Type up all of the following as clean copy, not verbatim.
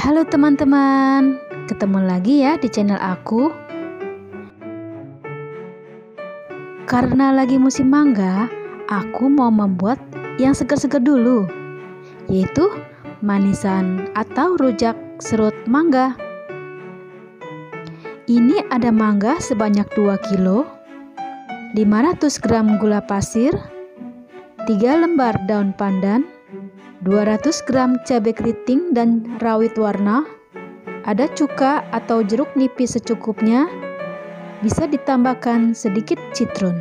Halo teman-teman, ketemu lagi ya di channel aku. Karena lagi musim mangga, aku mau membuat yang segar-segar dulu, yaitu manisan atau rujak serut mangga. Ini ada mangga sebanyak 2 kilo, 500 gram gula pasir, 3 lembar daun pandan, 200 gram cabai keriting dan rawit warna, ada cuka atau jeruk nipis secukupnya, bisa ditambahkan sedikit citron,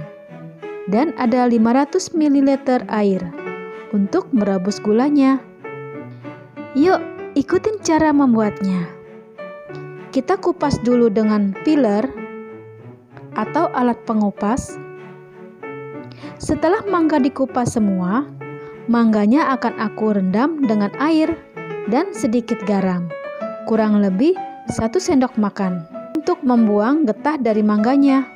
dan ada 500 ml air untuk merebus gulanya. Yuk, ikutin cara membuatnya. Kita kupas dulu dengan peeler atau alat pengupas. Setelah mangga dikupas semua, mangganya akan aku rendam dengan air dan sedikit garam, kurang lebih 1 sendok makan, untuk membuang getah dari mangganya.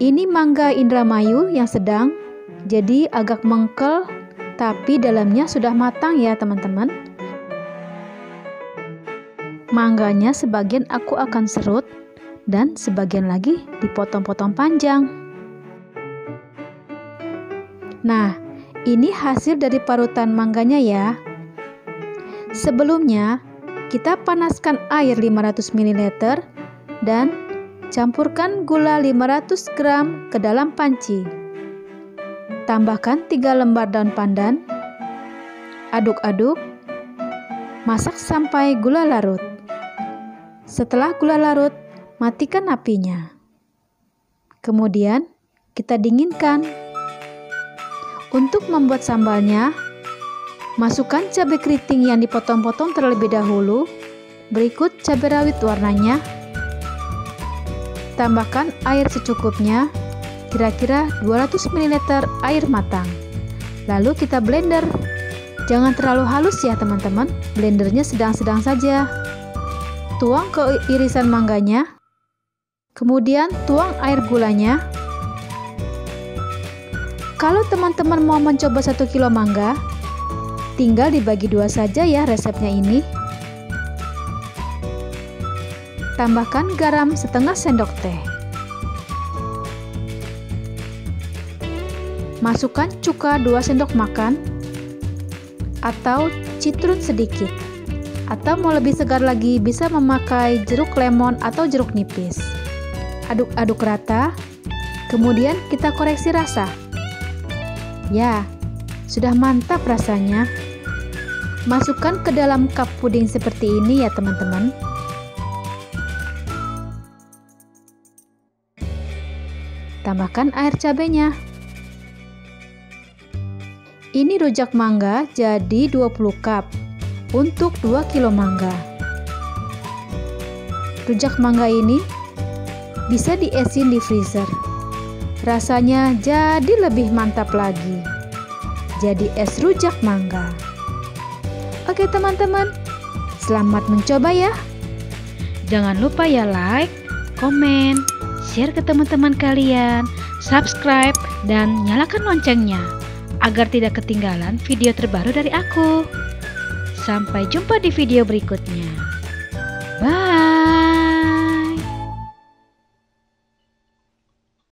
Ini mangga Indramayu yang sedang, jadi agak mengkel, tapi dalamnya sudah matang ya teman-teman. Mangganya sebagian aku akan serut, dan sebagian lagi dipotong-potong panjang. Nah, ini hasil dari parutan mangganya ya. Sebelumnya, kita panaskan air 500 ml dan campurkan gula 500 gram ke dalam panci. Tambahkan 3 lembar daun pandan. Aduk-aduk. Masak sampai gula larut. Setelah gula larut, matikan apinya. Kemudian, kita dinginkan. Untuk membuat sambalnya, masukkan cabai keriting yang dipotong-potong terlebih dahulu, berikut cabai rawit warnanya. Tambahkan air secukupnya, kira-kira 200 ml air matang. Lalu kita blender. Jangan terlalu halus ya teman-teman, blendernya sedang-sedang saja. Tuang ke irisan mangganya, kemudian tuang air gulanya. Kalau teman-teman mau mencoba 1 kilo mangga, tinggal dibagi 2 saja ya resepnya ini. Tambahkan garam setengah sendok teh. Masukkan cuka 2 sendok makan atau citron sedikit. Atau mau lebih segar lagi bisa memakai jeruk lemon atau jeruk nipis. Aduk-aduk rata, kemudian kita koreksi rasa. Ya, sudah mantap rasanya. Masukkan ke dalam cup puding seperti ini ya teman-teman. Tambahkan air cabenya. Ini rujak mangga jadi 20 cup untuk 2 kilo mangga. Rujak mangga ini bisa diesin di freezer. Rasanya jadi lebih mantap lagi. Jadi es rujak mangga. Oke teman-teman, selamat mencoba ya. Jangan lupa ya like, komen, share ke teman-teman kalian, subscribe, dan nyalakan loncengnya agar tidak ketinggalan video terbaru dari aku. Sampai jumpa di video berikutnya. Bye.